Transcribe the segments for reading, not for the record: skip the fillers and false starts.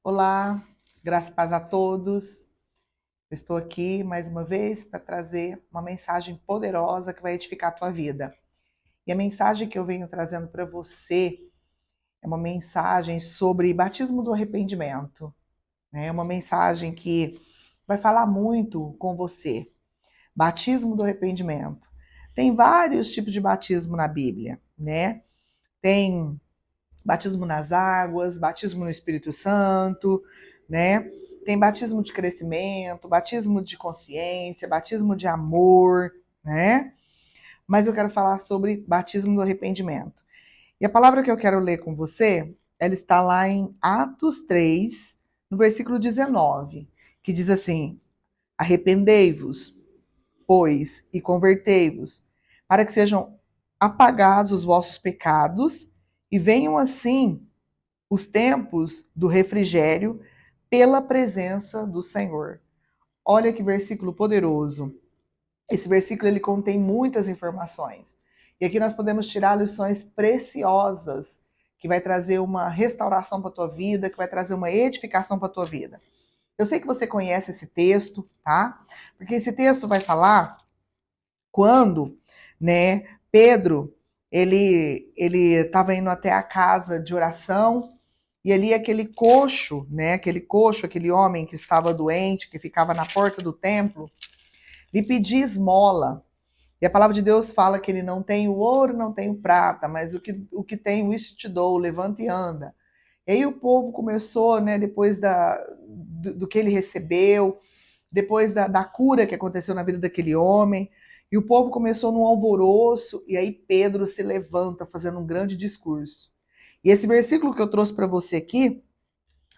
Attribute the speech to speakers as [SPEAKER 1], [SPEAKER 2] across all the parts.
[SPEAKER 1] Olá, graça e paz a todos. Eu estou aqui mais uma vez para trazer uma mensagem poderosa que vai edificar a tua vida. E a mensagem que eu venho trazendo para você é uma mensagem sobre batismo do arrependimento. É uma mensagem que vai falar muito com você. Batismo do arrependimento. Tem vários tipos de batismo na Bíblia, né? Tem batismo nas águas, batismo no Espírito Santo, né? Tem batismo de crescimento, batismo de consciência, batismo de amor, né? Mas eu quero falar sobre batismo do arrependimento. E a palavra que eu quero ler com você, ela está lá em Atos 3, no versículo 19, que diz assim: Arrependei-vos, pois, e convertei-vos, para que sejam apagados os vossos pecados e venham assim os tempos do refrigério pela presença do Senhor. Olha que versículo poderoso. Esse versículo ele contém muitas informações. E aqui nós podemos tirar lições preciosas que vai trazer uma restauração para a tua vida, que vai trazer uma edificação para a tua vida. Eu sei que você conhece esse texto, tá? Porque esse texto vai falar quando, né, Pedro, ele estava indo até a casa de oração. E ali aquele coxo, né, aquele homem que estava doente, que ficava na porta do templo, lhe pedia esmola. E a palavra de Deus fala que ele não tem o ouro, não tem o prata, mas o que tem, isso te dou, levanta e anda. E aí o povo começou, né, depois do que ele recebeu, depois da cura que aconteceu na vida daquele homem, e o povo começou num alvoroço, e aí Pedro se levanta fazendo um grande discurso. E esse versículo que eu trouxe para você aqui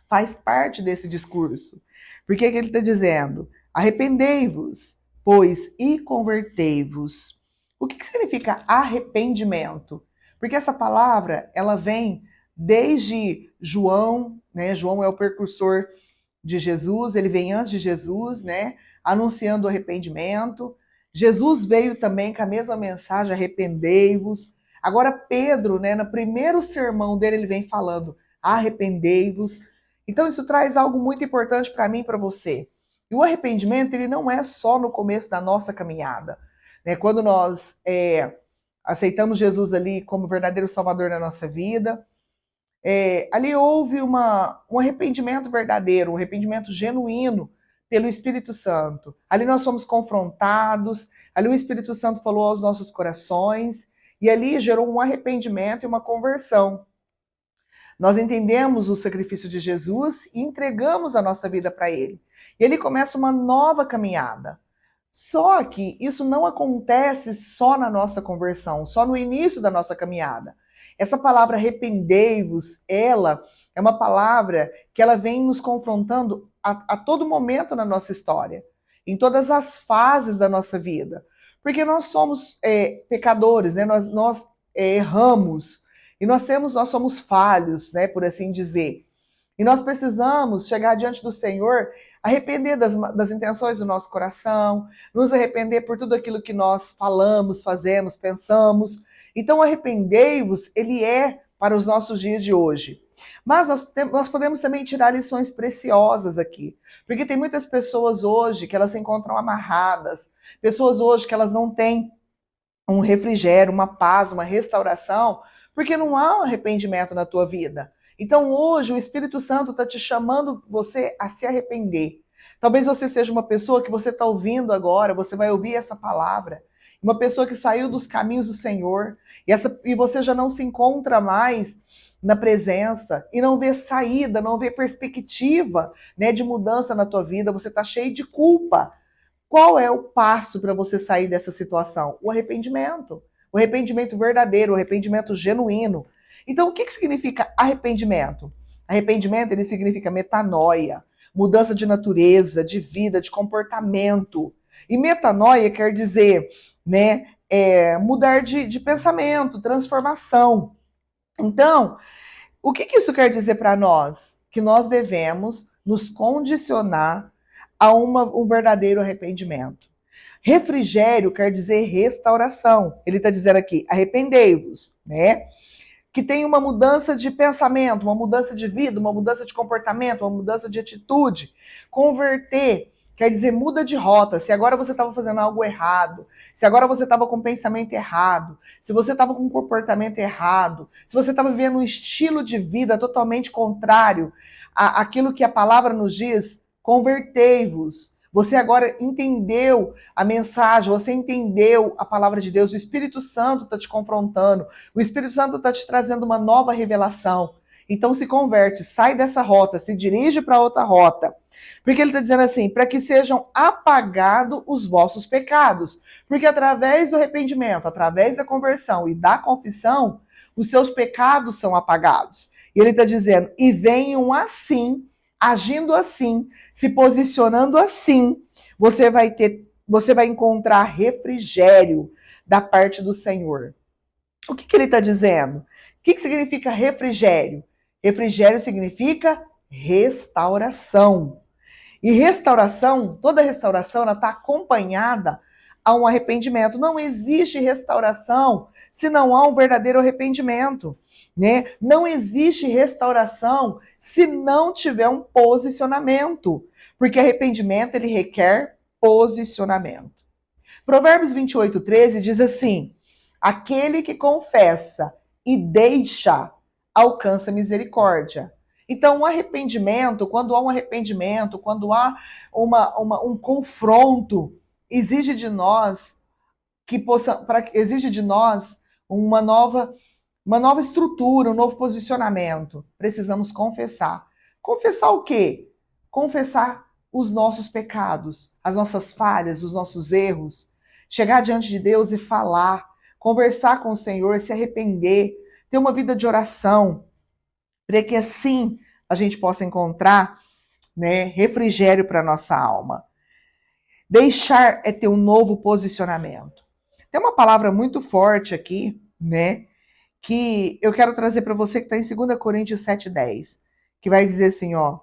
[SPEAKER 1] faz parte desse discurso. Porque que ele está dizendo? Arrependei-vos, pois, e convertei-vos. O que significa arrependimento? Porque essa palavra, ela vem desde João, né? João é o precursor de Jesus, ele vem antes de Jesus, né? Anunciando o arrependimento. Jesus veio também com a mesma mensagem, arrependei-vos. Agora Pedro, né, no primeiro sermão dele, ele vem falando, arrependei-vos. Então isso traz algo muito importante para mim e para você. E o arrependimento, ele não é só no começo da nossa caminhada, né? Quando nós aceitamos Jesus ali como verdadeiro Salvador na nossa vida, ali houve um arrependimento verdadeiro, um arrependimento genuíno pelo Espírito Santo. Ali nós fomos confrontados, ali o Espírito Santo falou aos nossos corações, e ali gerou um arrependimento e uma conversão. Nós entendemos o sacrifício de Jesus e entregamos a nossa vida para Ele. E Ele começa uma nova caminhada. Só que isso não acontece só na nossa conversão, só no início da nossa caminhada. Essa palavra arrependei-vos, ela é uma palavra que ela vem nos confrontando a todo momento na nossa história, em todas as fases da nossa vida. Porque nós somos pecadores, né? Nós erramos, e nós somos falhos, né, por assim dizer. E nós precisamos chegar diante do Senhor, arrepender das intenções do nosso coração, nos arrepender por tudo aquilo que nós falamos, fazemos, pensamos. Então, arrependei-vos, ele é para os nossos dias de hoje. Mas nós podemos também tirar lições preciosas aqui. Porque tem muitas pessoas hoje que elas se encontram amarradas, pessoas hoje que elas não têm um refrigério, uma paz, uma restauração, porque não há um arrependimento na tua vida. Então hoje o Espírito Santo está te chamando você a se arrepender. Talvez você seja uma pessoa que você está ouvindo agora, você vai ouvir essa palavra, uma pessoa que saiu dos caminhos do Senhor, e você já não se encontra mais na presença, e não vê saída, não vê perspectiva, né, de mudança na tua vida, você está cheio de culpa. Qual é o passo para você sair dessa situação? O arrependimento. O arrependimento verdadeiro, o arrependimento genuíno. Então, o que significa arrependimento? Arrependimento, ele significa metanoia, mudança de natureza, de vida, de comportamento. E metanoia quer dizer, né, mudar de pensamento, transformação. Então, o que isso quer dizer para nós? Que nós devemos nos condicionar a um verdadeiro arrependimento. Refrigério quer dizer restauração. Ele está dizendo aqui, arrependei-vos, né? que tem uma mudança de pensamento, uma mudança de vida, uma mudança de comportamento, uma mudança de atitude. Converter quer dizer muda de rota. Se agora você estava fazendo algo errado, se agora você estava com um pensamento errado, se você estava com um comportamento errado, se você estava vivendo um estilo de vida totalmente contrário àquilo que a palavra nos diz, convertei-vos. Você agora entendeu a mensagem, você entendeu a palavra de Deus, o Espírito Santo está te confrontando, o Espírito Santo está te trazendo uma nova revelação. Então se converte, sai dessa rota, se dirige para outra rota. Porque ele está dizendo assim, para que sejam apagados os vossos pecados. Porque através do arrependimento, através da conversão e da confissão, os seus pecados são apagados. E ele está dizendo, e venham assim, agindo assim, se posicionando assim, você vai encontrar refrigério da parte do Senhor. O que ele está dizendo? O que significa refrigério? Refrigério significa restauração. E restauração, toda restauração, ela está acompanhada a um arrependimento. Não existe restauração se não há um verdadeiro arrependimento, né? Não existe restauração se não tiver um posicionamento, porque arrependimento ele requer posicionamento. Provérbios 28:13 diz assim: aquele que confessa e deixa alcança misericórdia. Então, o arrependimento, quando há um arrependimento, quando há um confronto, exige de nós exige de nós uma nova estrutura, um novo posicionamento. Precisamos confessar. Confessar o quê? Confessar os nossos pecados, as nossas falhas, os nossos erros. Chegar diante de Deus e falar, conversar com o Senhor, se arrepender, ter uma vida de oração, para que assim a gente possa encontrar, né, refrigério para a nossa alma. Deixar é ter um novo posicionamento. Tem uma palavra muito forte aqui, né, que eu quero trazer para você, que está em 2 Coríntios 7:10, que vai dizer assim, ó,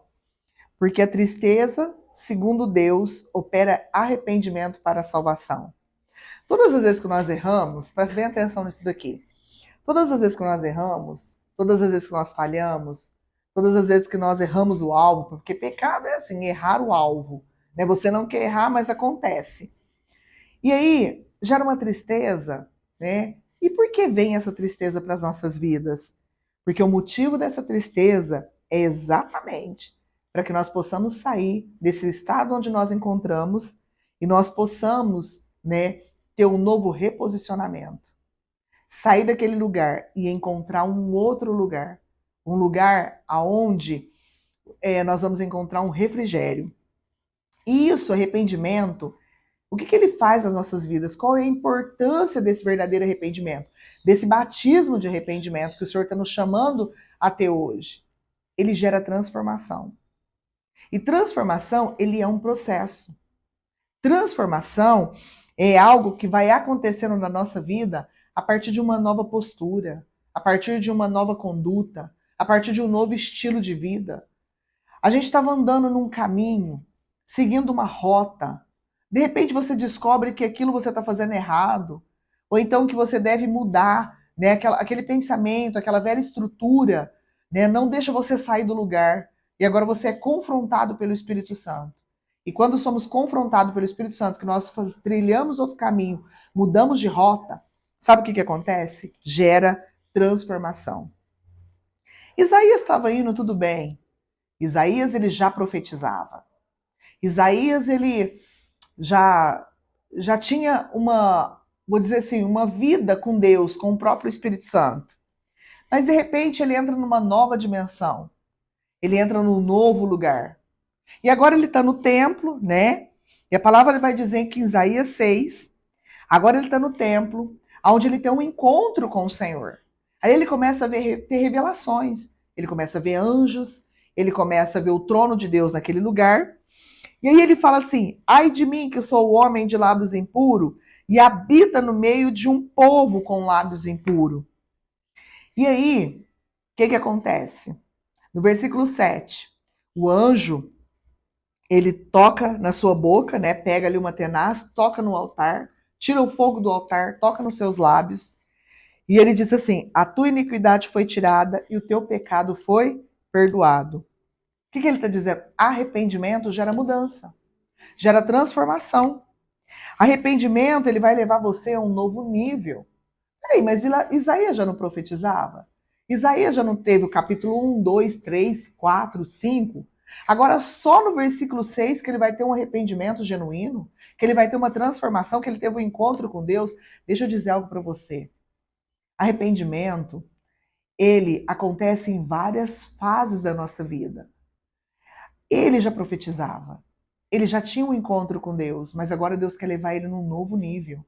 [SPEAKER 1] porque a tristeza, segundo Deus, opera arrependimento para a salvação. Todas as vezes que nós erramos, preste bem atenção nisso daqui, todas as vezes que nós erramos, todas as vezes que nós falhamos, todas as vezes que nós erramos o alvo, porque pecado é assim, errar o alvo, né? Você não quer errar, mas acontece. E aí, gera uma tristeza, né? E por que vem essa tristeza para as nossas vidas? Porque o motivo dessa tristeza é exatamente para que nós possamos sair desse estado onde nós encontramos e nós possamos, né, ter um novo reposicionamento. Sair daquele lugar e encontrar um outro lugar. Um lugar aonde nós vamos encontrar um refrigério. E isso, arrependimento, o que ele faz nas nossas vidas? Qual é a importância desse verdadeiro arrependimento? Desse batismo de arrependimento que o Senhor está nos chamando até hoje? Ele gera transformação. E transformação, ele é um processo. Transformação é algo que vai acontecendo na nossa vida a partir de uma nova postura, a partir de uma nova conduta, a partir de um novo estilo de vida. A gente estava andando num caminho, seguindo uma rota. De repente você descobre que aquilo você está fazendo errado, ou então que você deve mudar, né? Aquele pensamento, aquela velha estrutura, né? Não deixa você sair do lugar. E agora você é confrontado pelo Espírito Santo. E quando somos confrontados pelo Espírito Santo, que nós trilhamos outro caminho, mudamos de rota, sabe o que acontece? Gera transformação. Isaías estava indo tudo bem. Isaías ele já profetizava. Isaías ele já tinha vou dizer assim, uma vida com Deus, com o próprio Espírito Santo. Mas de repente ele entra numa nova dimensão. Ele entra num novo lugar. E agora ele está no templo, né? E a palavra vai dizer que em Isaías 6, agora ele está no templo, onde ele tem um encontro com o Senhor. Aí ele começa a ter revelações. Ele começa a ver anjos, ele começa a ver o trono de Deus naquele lugar. E aí ele fala assim, ai de mim que eu sou o homem de lábios impuros e habita no meio de um povo com lábios impuros. E aí, o que acontece? No versículo 7, o anjo, ele toca na sua boca, né? Pega ali uma tenaz, toca no altar, tira o fogo do altar, toca nos seus lábios. E ele diz assim: a tua iniquidade foi tirada e o teu pecado foi perdoado. O que ele está dizendo? Arrependimento gera mudança, gera transformação. Arrependimento, ele vai levar você a um novo nível. Peraí, mas Isaías já não profetizava? Isaías já não teve o capítulo 1, 2, 3, 4, 5? Agora, só no versículo 6 que ele vai ter um arrependimento genuíno, que ele vai ter uma transformação, que ele teve um encontro com Deus. Deixa eu dizer algo para você. Arrependimento, ele acontece em várias fases da nossa vida. Ele já profetizava, ele já tinha um encontro com Deus, mas agora Deus quer levar ele num novo nível.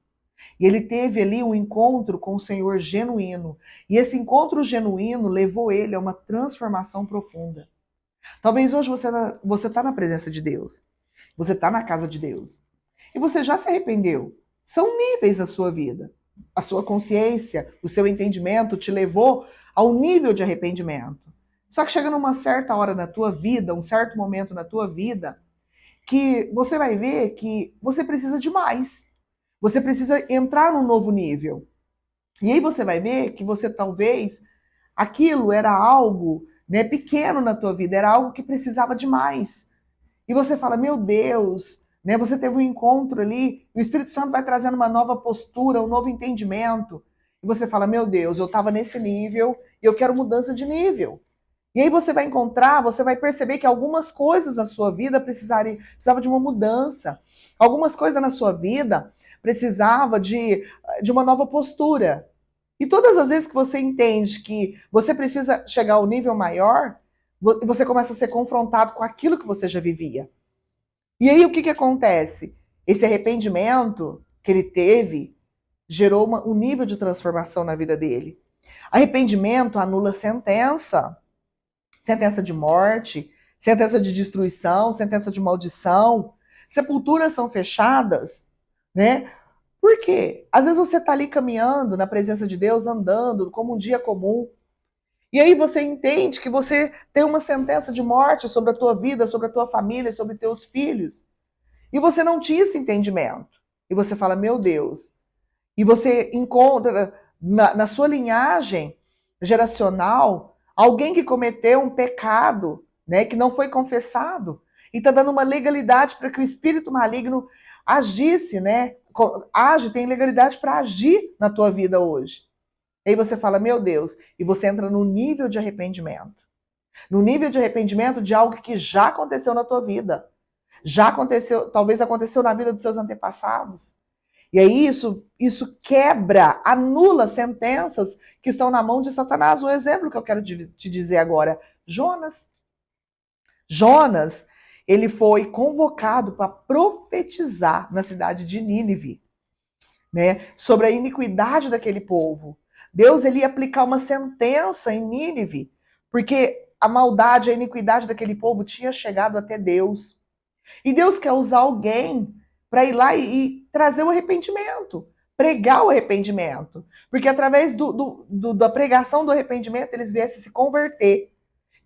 [SPEAKER 1] E ele teve ali um encontro com o Senhor genuíno. E esse encontro genuíno levou ele a uma transformação profunda. Talvez hoje você está na presença de Deus. Você está na casa de Deus. E você já se arrependeu. São níveis da sua vida. A sua consciência, o seu entendimento te levou ao nível de arrependimento. Só que chega numa certa hora na tua vida, um certo momento na tua vida, que você vai ver que você precisa de mais. Você precisa entrar num novo nível. E aí você vai ver que você talvez, aquilo era algo, né, pequeno na tua vida, era algo que precisava de mais. E você fala, meu Deus, né, você teve um encontro ali, o Espírito Santo vai trazendo uma nova postura, um novo entendimento. E você fala, meu Deus, eu estava nesse nível e eu quero mudança de nível. E aí você vai encontrar, você vai perceber que algumas coisas na sua vida precisavam de uma mudança. Algumas coisas na sua vida precisava de uma nova postura. E todas as vezes que você entende que você precisa chegar ao nível maior, você começa a ser confrontado com aquilo que você já vivia. E aí o que acontece? Esse arrependimento que ele teve gerou um nível de transformação na vida dele. Arrependimento anula sentença. Sentença de morte, sentença de destruição, sentença de maldição. Sepulturas são fechadas, né? Por quê? Às vezes você está ali caminhando na presença de Deus, andando como um dia comum. E aí você entende que você tem uma sentença de morte sobre a tua vida, sobre a tua família, sobre teus filhos. E você não tinha esse entendimento. E você fala, meu Deus. E você encontra na sua linhagem geracional alguém que cometeu um pecado, né, que não foi confessado. E está dando uma legalidade para que o espírito maligno agisse, né? Tem legalidade para agir na tua vida hoje. Aí você fala, meu Deus, e você entra no nível de arrependimento. No nível de arrependimento de algo que já aconteceu na tua vida. Já aconteceu, talvez aconteceu na vida dos seus antepassados. E aí isso quebra, anula sentenças que estão na mão de Satanás. Um exemplo que eu quero te dizer agora, Jonas. Jonas, ele foi convocado para profetizar na cidade de Nínive, né, sobre a iniquidade daquele povo. Deus ele ia aplicar uma sentença em Nínive, porque a maldade, a iniquidade daquele povo tinha chegado até Deus. E Deus quer usar alguém para ir lá e trazer o arrependimento, pregar o arrependimento. Porque através da pregação do arrependimento, eles viessem se converter,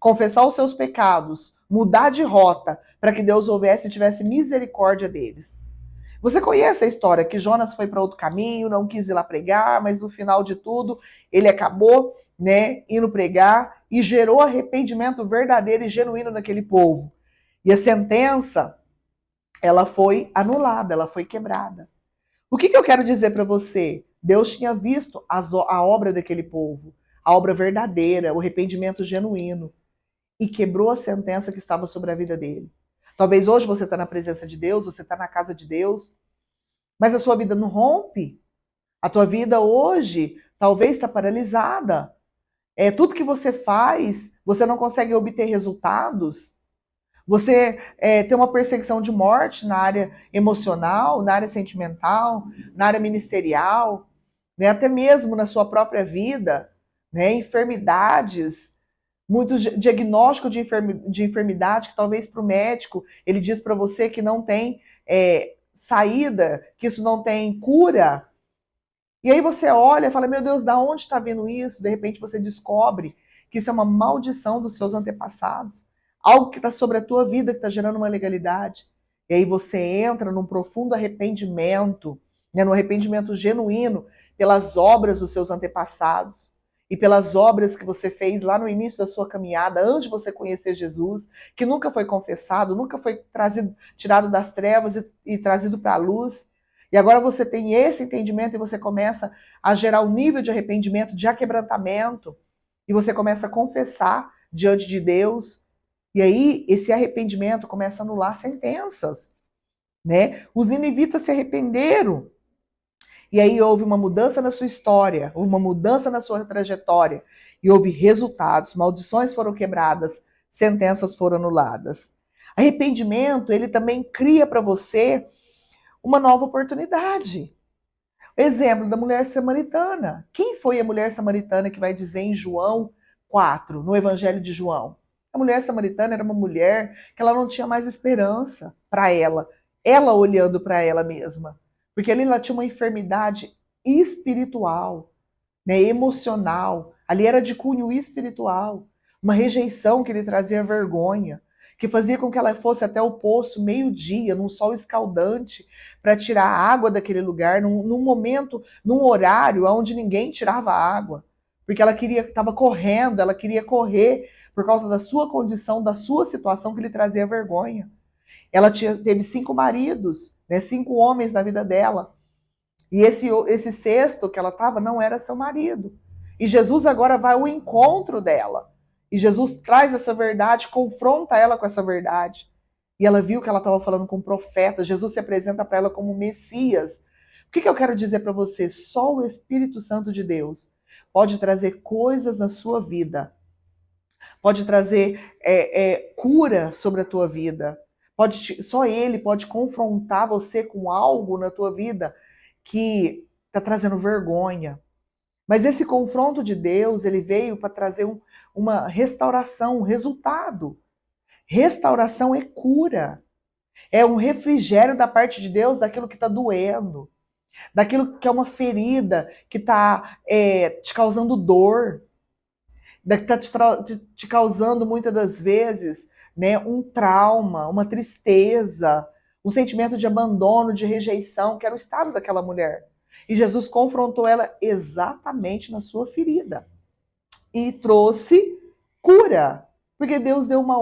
[SPEAKER 1] confessar os seus pecados, mudar de rota, para que Deus houvesse e tivesse misericórdia deles. Você conhece a história que Jonas foi para outro caminho, não quis ir lá pregar, mas no final de tudo, ele acabou, né, indo pregar e gerou arrependimento verdadeiro e genuíno naquele povo. E a sentença, ela foi anulada, ela foi quebrada. O que eu quero dizer para você? Deus tinha visto a obra daquele povo, a obra verdadeira, o arrependimento genuíno, e quebrou a sentença que estava sobre a vida dele. Talvez hoje você está na presença de Deus, você está na casa de Deus, mas a sua vida não rompe. A tua vida hoje talvez está paralisada. Tudo que você faz, você não consegue obter resultados. Você tem uma perseguição de morte na área emocional, na área sentimental, na área ministerial, né? Até mesmo na sua própria vida, né? Enfermidades, muitos diagnósticos de enfermidade que talvez para o médico ele diz para você que não tem saída, que isso não tem cura. E aí você olha e fala, meu Deus, da onde está vindo isso? De repente você descobre que isso é uma maldição dos seus antepassados. Algo que está sobre a tua vida, que está gerando uma legalidade. E aí você entra num profundo arrependimento, né, num arrependimento genuíno, pelas obras dos seus antepassados e pelas obras que você fez lá no início da sua caminhada, antes de você conhecer Jesus, que nunca foi confessado, nunca foi tirado das trevas e trazido para a luz. E agora você tem esse entendimento e você começa a gerar um nível de arrependimento, de aquebrantamento, e você começa a confessar diante de Deus. E aí esse arrependimento começa a anular sentenças, né? Os ninivitas se arrependeram. E aí houve uma mudança na sua história, houve uma mudança na sua trajetória, e houve resultados, maldições foram quebradas, sentenças foram anuladas. Arrependimento, ele também cria para você uma nova oportunidade. Exemplo da mulher samaritana. Quem foi a mulher samaritana que vai dizer em João 4, no Evangelho de João? A mulher samaritana era uma mulher que ela não tinha mais esperança para ela olhando para ela mesma. Porque ali ela tinha uma enfermidade espiritual, né, emocional. Ali era de cunho espiritual. Uma rejeição que lhe trazia vergonha, que fazia com que ela fosse até o poço meio-dia, num sol escaldante, para tirar a água daquele lugar, num momento, num horário onde ninguém tirava água. Porque ela estava correndo, ela queria correr por causa da sua condição, da sua situação que lhe trazia vergonha. Ela teve 5 maridos, né, 5 homens na vida dela. E esse sexto que ela estava não era seu marido. E Jesus agora vai ao encontro dela. E Jesus traz essa verdade, confronta ela com essa verdade. E ela viu que ela estava falando com um profeta. Jesus se apresenta para ela como Messias. O que eu quero dizer para você? Só o Espírito Santo de Deus pode trazer coisas na sua vida. Pode trazer cura sobre a tua vida. Só Ele pode confrontar você com algo na tua vida que está trazendo vergonha. Mas esse confronto de Deus, ele veio para trazer uma restauração, um resultado. Restauração é cura. É um refrigério da parte de Deus daquilo que está doendo. Daquilo que é uma ferida, que está te causando dor. Que está te causando, muitas das vezes, né, um trauma, uma tristeza, um sentimento de abandono, de rejeição, que era o estado daquela mulher. E Jesus confrontou ela exatamente na sua ferida. E trouxe cura. Porque Deus deu uma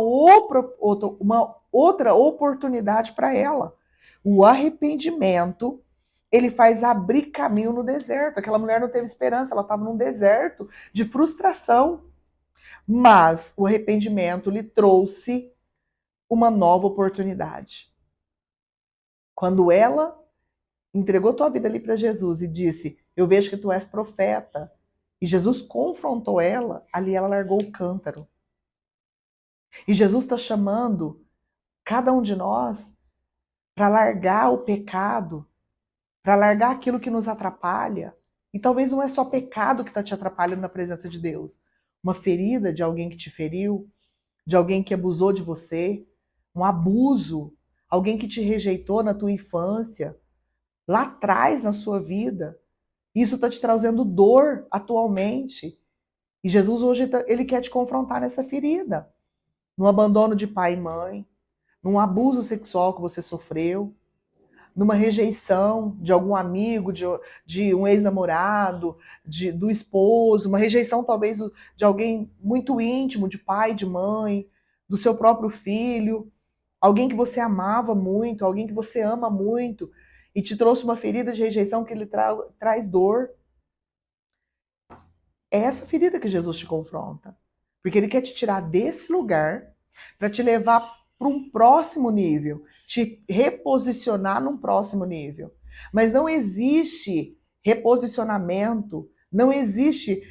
[SPEAKER 1] outra oportunidade para ela. O arrependimento, ele faz abrir caminho no deserto. Aquela mulher não teve esperança, ela estava num deserto de frustração. Mas o arrependimento lhe trouxe uma nova oportunidade. Quando ela entregou tua vida ali para Jesus e disse, eu vejo que tu és profeta, e Jesus confrontou ela, ali ela largou o cântaro. E Jesus está chamando cada um de nós para largar o pecado, para largar aquilo que nos atrapalha. E talvez não é só pecado que está te atrapalhando na presença de Deus. Uma ferida de alguém que te feriu, de alguém que abusou de você, um abuso, alguém que te rejeitou na tua infância, lá atrás na sua vida. Isso está te trazendo dor atualmente. E Jesus hoje ele quer te confrontar nessa ferida. No abandono de pai e mãe, num abuso sexual que você sofreu, numa rejeição de algum amigo, de um ex-namorado, do esposo, uma rejeição talvez de alguém muito íntimo, de pai, de mãe, do seu próprio filho, alguém que você amava muito, alguém que você ama muito, e te trouxe uma ferida de rejeição que lhe traz dor. É essa ferida que Jesus te confronta. Porque ele quer te tirar desse lugar para te levar para um próximo nível, te reposicionar num próximo nível. Mas não existe reposicionamento, não existe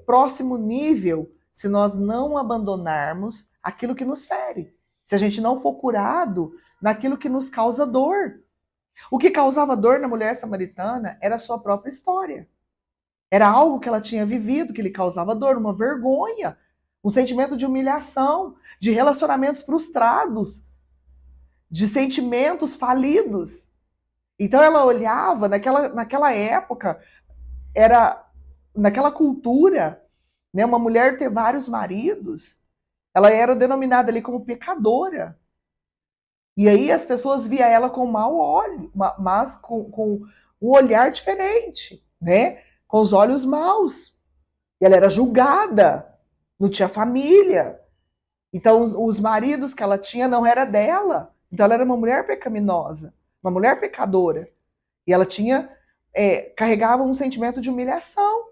[SPEAKER 1] próximo nível se nós não abandonarmos aquilo que nos fere. Se a gente não for curado naquilo que nos causa dor. O que causava dor na mulher samaritana era a sua própria história. Era algo que ela tinha vivido, que lhe causava dor, uma vergonha, um sentimento de humilhação, de relacionamentos frustrados, de sentimentos falidos. Então ela olhava, naquela época, naquela cultura, né, uma mulher ter vários maridos, ela era denominada ali como pecadora. E aí as pessoas via ela com mau olho, mas com um olhar diferente. né? Com os olhos maus. E ela era julgada, não tinha família. Então, os maridos que ela tinha não era dela. Então, ela era uma mulher pecaminosa, uma mulher pecadora. E ela carregava um sentimento de humilhação.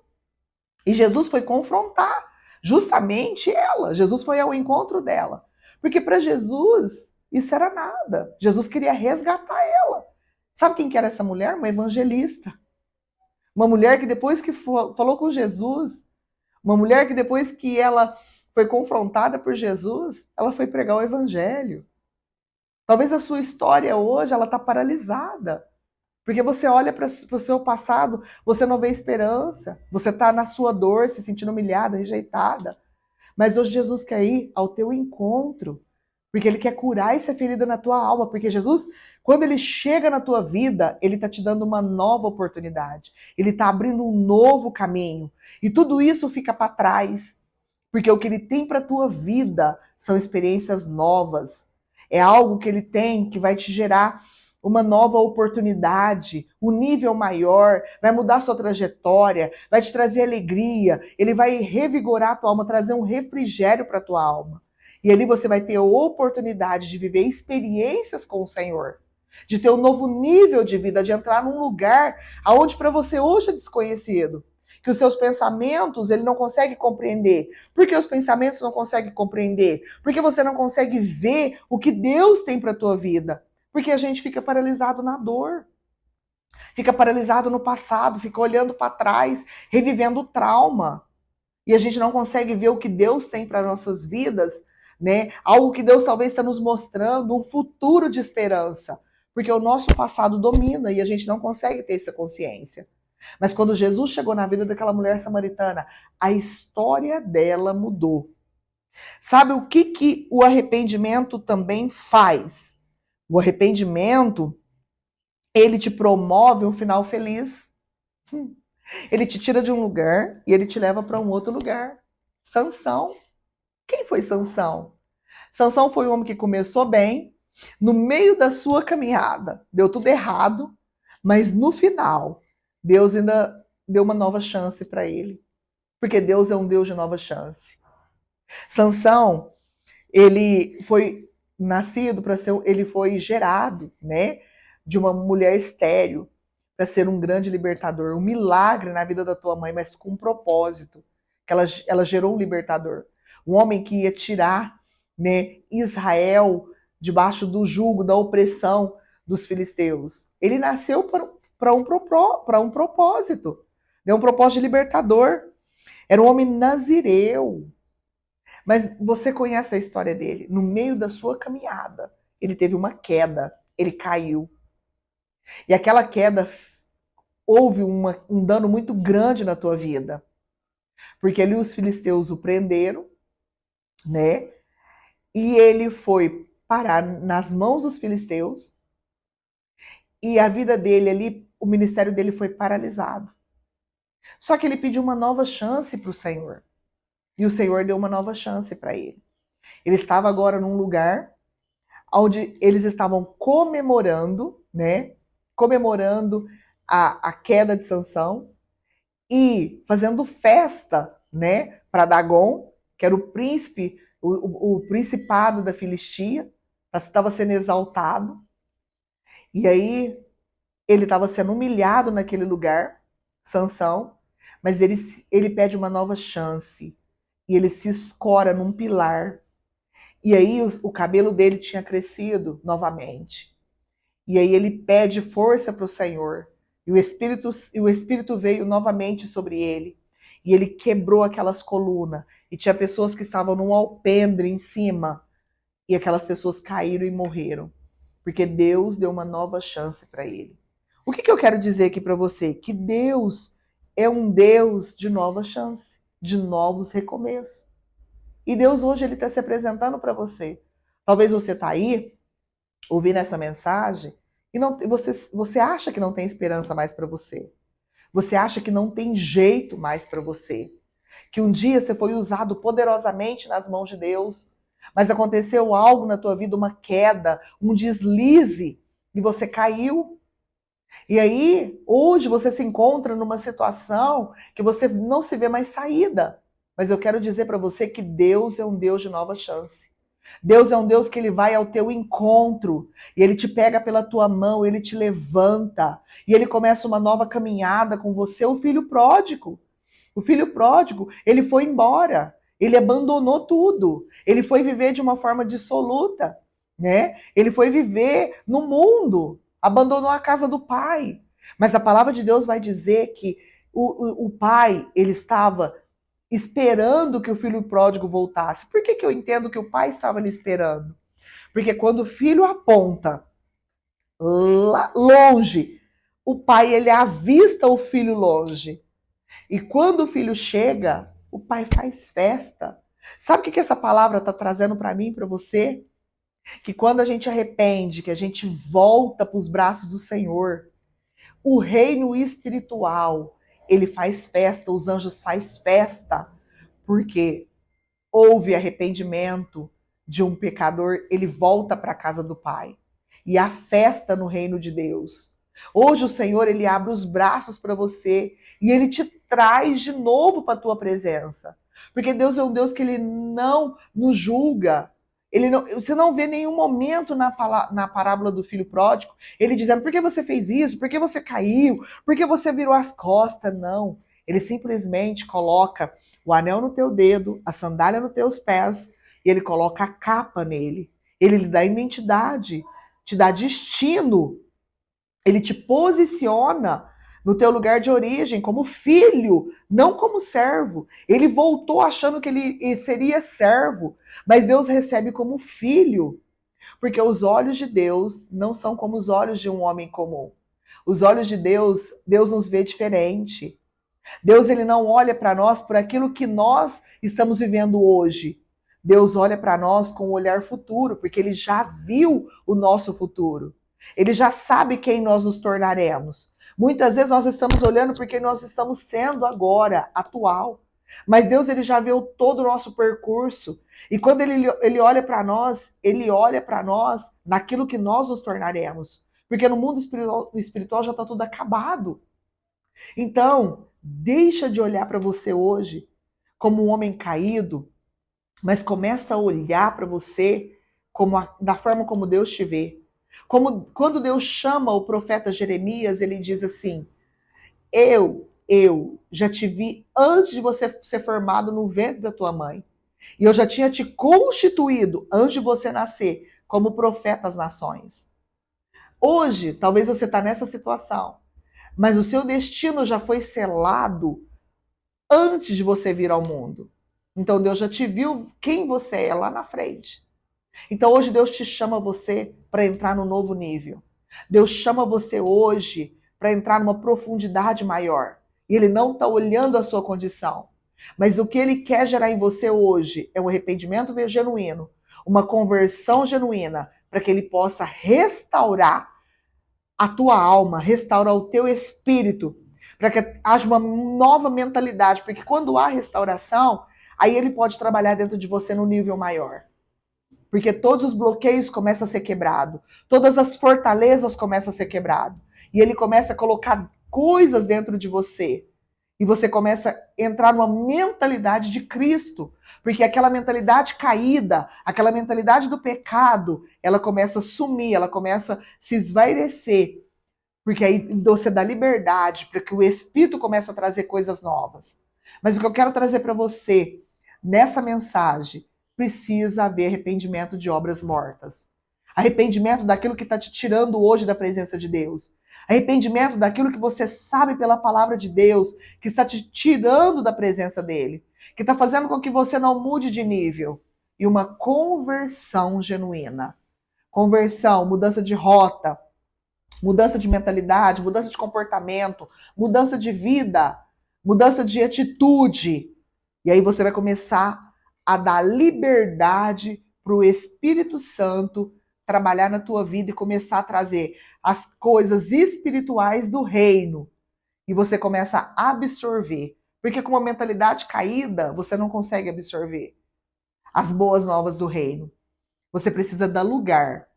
[SPEAKER 1] E Jesus foi confrontar justamente ela. Jesus foi ao encontro dela. Porque para Jesus, isso era nada. Jesus queria resgatar ela. Sabe quem que era essa mulher? Uma evangelista. Uma mulher que depois que falou com Jesus, uma mulher que depois que ela foi confrontada por Jesus, ela foi pregar o evangelho. Talvez a sua história hoje, ela está paralisada. Porque você olha para o seu passado, você não vê esperança. Você está na sua dor, se sentindo humilhada, rejeitada. Mas hoje Jesus quer ir ao teu encontro. Porque Ele quer curar essa ferida na tua alma. Porque Jesus, quando Ele chega na tua vida, Ele está te dando uma nova oportunidade. Ele está abrindo um novo caminho. E tudo isso fica para trás. Porque o que Ele tem para a tua vida são experiências novas. É algo que Ele tem que vai te gerar uma nova oportunidade, um nível maior, vai mudar sua trajetória, vai te trazer alegria, ele vai revigorar a tua alma, trazer um refrigério para a tua alma. E ali você vai ter a oportunidade de viver experiências com o Senhor, de ter um novo nível de vida, de entrar num lugar aonde para você hoje é desconhecido, que os seus pensamentos ele não consegue compreender. Por que os pensamentos não conseguem compreender? Porque você não consegue ver o que Deus tem para a tua vida. Porque a gente fica paralisado na dor, fica paralisado no passado, fica olhando para trás, revivendo o trauma. E a gente não consegue ver o que Deus tem para nossas vidas, né? Algo que Deus talvez está nos mostrando, um futuro de esperança. Porque o nosso passado domina e a gente não consegue ter essa consciência. Mas quando Jesus chegou na vida daquela mulher samaritana, a história dela mudou. Sabe o que o arrependimento também faz? O arrependimento, ele te promove um final feliz. Ele te tira de um lugar e ele te leva para um outro lugar. Sansão. Quem foi Sansão? Sansão foi um homem que começou bem, no meio da sua caminhada, deu tudo errado, mas no final, Deus ainda deu uma nova chance para ele. Porque Deus é um Deus de nova chance. Sansão, ele foi nascido para ser, ele foi gerado, né, de uma mulher estéril para ser um grande libertador, um milagre na vida da tua mãe, mas com um propósito, que ela gerou um libertador, um homem que ia tirar, né, Israel debaixo do jugo, da opressão dos filisteus. Ele nasceu para um propósito, né, um propósito de libertador. Era um homem nazireu. Mas você conhece a história dele. No meio da sua caminhada, ele teve uma queda, ele caiu. E aquela queda houve um dano muito grande na tua vida. Porque ali os filisteus o prenderam, né? E ele foi parar nas mãos dos filisteus. E a vida dele ali, o ministério dele foi paralisado. Só que ele pediu uma nova chance para o Senhor. E o Senhor deu uma nova chance para ele. Ele estava agora num lugar onde eles estavam comemorando, né? Comemorando a queda de Sansão e fazendo festa, né? Para Dagon, que era o príncipe, o principado da Filistia, estava sendo exaltado. E aí ele estava sendo humilhado naquele lugar, Sansão, mas ele pede uma nova chance. E ele se escora num pilar. E aí o cabelo dele tinha crescido novamente. E aí ele pede força para o Senhor. E o Espírito veio novamente sobre ele. E ele quebrou aquelas colunas. E tinha pessoas que estavam num alpendre em cima. E aquelas pessoas caíram e morreram. Porque Deus deu uma nova chance para ele. O que eu quero dizer aqui para você? Que Deus é um Deus de nova chance, de novos recomeços. E Deus hoje ele está se apresentando para você. Talvez você está aí, ouvindo essa mensagem, e não, você acha que não tem esperança mais para você. Você acha que não tem jeito mais para você. Que um dia você foi usado poderosamente nas mãos de Deus, mas aconteceu algo na tua vida, uma queda, um deslize, e você caiu. E aí, hoje você se encontra numa situação que você não se vê mais saída. Mas eu quero dizer para você que Deus é um Deus de nova chance. Deus é um Deus que ele vai ao teu encontro, e ele te pega pela tua mão, ele te levanta, e ele começa uma nova caminhada com você, o filho pródigo. O filho pródigo, ele foi embora, ele abandonou tudo, ele foi viver de uma forma dissoluta, né? Ele foi viver no mundo, abandonou a casa do pai. Mas a palavra de Deus vai dizer que o pai, ele estava esperando que o filho pródigo voltasse. Por que, que eu entendo que o pai estava ali esperando? Porque quando o filho aponta lá longe, o pai ele avista o filho longe. E quando o filho chega, o pai faz festa. Sabe o que essa palavra está trazendo para mim, para você? Que quando a gente arrepende, que a gente volta para os braços do Senhor, o reino espiritual, ele faz festa, os anjos faz festa, porque houve arrependimento de um pecador, ele volta para a casa do Pai. E há festa no reino de Deus. Hoje o Senhor, ele abre os braços para você e ele te traz de novo para a tua presença. Porque Deus é um Deus que ele não nos julga. Você não vê nenhum momento na parábola do filho pródigo ele dizendo: por que você fez isso? Por que você caiu? Por que você virou as costas? Não. Ele simplesmente coloca o anel no teu dedo, a sandália nos teus pés, e ele coloca a capa nele. Ele lhe dá identidade, te dá destino. Ele te posiciona no teu lugar de origem como filho, não como servo. Ele voltou achando que ele seria servo, mas Deus recebe como filho, porque os olhos de Deus não são como os olhos de um homem comum. Os olhos de Deus, Deus nos vê diferente. Deus ele não olha para nós por aquilo que nós estamos vivendo hoje. Deus olha para nós com um olhar futuro, porque ele já viu o nosso futuro. Ele já sabe quem nós nos tornaremos. Muitas vezes nós estamos olhando porque nós estamos sendo agora, atual. Mas Deus ele já viu todo o nosso percurso. E quando ele olha para nós, ele olha para nós naquilo que nós nos tornaremos. Porque no mundo espiritual já está tudo acabado. Então, deixa de olhar para você hoje como um homem caído, mas começa a olhar para você da forma como Deus te vê. Como quando Deus chama o profeta Jeremias, ele diz assim: eu já te vi antes de você ser formado no ventre da tua mãe. E eu já tinha te constituído antes de você nascer como profeta às nações. Hoje, talvez você está nessa situação, mas o seu destino já foi selado antes de você vir ao mundo. Então Deus já te viu quem você é lá na frente. Então hoje Deus te chama você para entrar no novo nível. Deus chama você hoje para entrar numa profundidade maior. E Ele não está olhando a sua condição. Mas o que Ele quer gerar em você hoje é um arrependimento genuíno, uma conversão genuína, para que Ele possa restaurar a tua alma, restaurar o teu espírito, para que haja uma nova mentalidade, porque quando há restauração, aí Ele pode trabalhar dentro de você no nível maior. Porque todos os bloqueios começam a ser quebrados, todas as fortalezas começam a ser quebradas. E ele começa a colocar coisas dentro de você. E você começa a entrar numa mentalidade de Cristo. Porque aquela mentalidade caída, aquela mentalidade do pecado, ela começa a sumir, ela começa a se esvairecer. Porque aí você dá liberdade para que o Espírito comece a trazer coisas novas. Mas o que eu quero trazer para você nessa mensagem, precisa haver arrependimento de obras mortas. Arrependimento daquilo que está te tirando hoje da presença de Deus. Arrependimento daquilo que você sabe pela palavra de Deus, que está te tirando da presença dele. Que está fazendo com que você não mude de nível. E uma conversão genuína. Conversão, mudança de rota, mudança de mentalidade, mudança de comportamento, mudança de vida, mudança de atitude. E aí você vai começar a dar liberdade para o Espírito Santo trabalhar na tua vida e começar a trazer as coisas espirituais do reino. E você começa a absorver. Porque com uma mentalidade caída, você não consegue absorver as boas novas do reino. Você precisa dar lugar.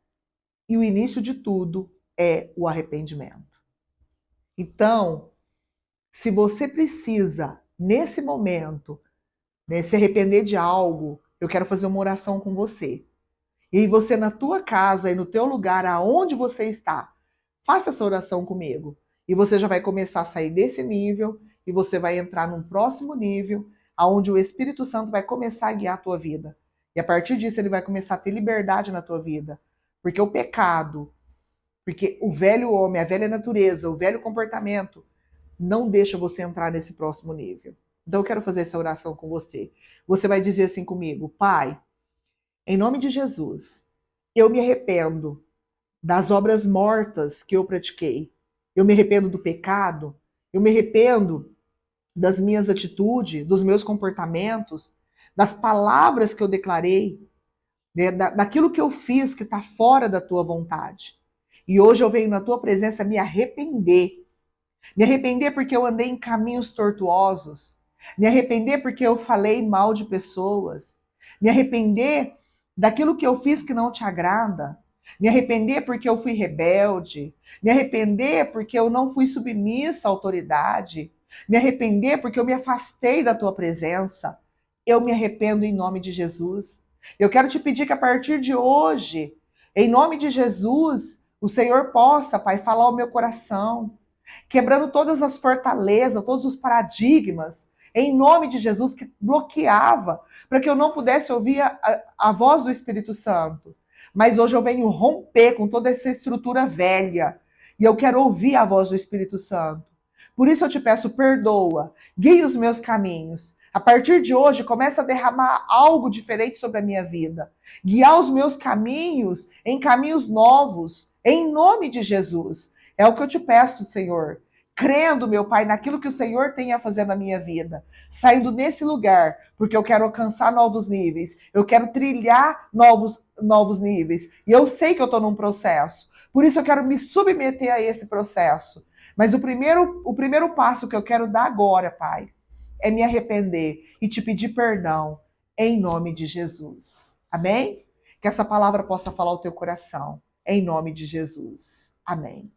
[SPEAKER 1] E o início de tudo é o arrependimento. Então, se você precisa, nesse momento, né, se arrepender de algo, eu quero fazer uma oração com você. E você na tua casa e no teu lugar, aonde você está, faça essa oração comigo. E você já vai começar a sair desse nível e você vai entrar num próximo nível, aonde o Espírito Santo vai começar a guiar a tua vida. E a partir disso ele vai começar a ter liberdade na tua vida. Porque o pecado, porque o velho homem, a velha natureza, o velho comportamento, não deixa você entrar nesse próximo nível. Então eu quero fazer essa oração com você. Você vai dizer assim comigo: Pai, em nome de Jesus, eu me arrependo das obras mortas que eu pratiquei. Eu me arrependo do pecado, eu me arrependo das minhas atitudes, dos meus comportamentos, das palavras que eu declarei, né, daquilo que eu fiz que está fora da tua vontade. E hoje eu venho na tua presença me arrepender. Me arrepender porque eu andei em caminhos tortuosos. Me arrepender porque eu falei mal de pessoas. Me arrepender daquilo que eu fiz que não te agrada. Me arrepender porque eu fui rebelde. Me arrepender porque eu não fui submissa à autoridade. Me arrepender porque eu me afastei da tua presença. Eu me arrependo em nome de Jesus. Eu quero te pedir que a partir de hoje, em nome de Jesus, o Senhor possa, Pai, falar ao meu coração, quebrando todas as fortalezas, todos os paradigmas, em nome de Jesus, que bloqueava para que eu não pudesse ouvir a voz do Espírito Santo. Mas hoje eu venho romper com toda essa estrutura velha e eu quero ouvir a voz do Espírito Santo. Por isso eu te peço, perdoa, guie os meus caminhos. A partir de hoje, começa a derramar algo diferente sobre a minha vida. Guiar os meus caminhos em caminhos novos, em nome de Jesus. É o que eu te peço, Senhor. Crendo, meu Pai, naquilo que o Senhor tem a fazer na minha vida. Saindo nesse lugar, porque eu quero alcançar novos níveis. Eu quero trilhar novos níveis. E eu sei que eu estou num processo. Por isso eu quero me submeter a esse processo. Mas o primeiro passo que eu quero dar agora, Pai, é me arrepender e te pedir perdão em nome de Jesus. Amém? Que essa palavra possa falar ao teu coração. Em nome de Jesus. Amém.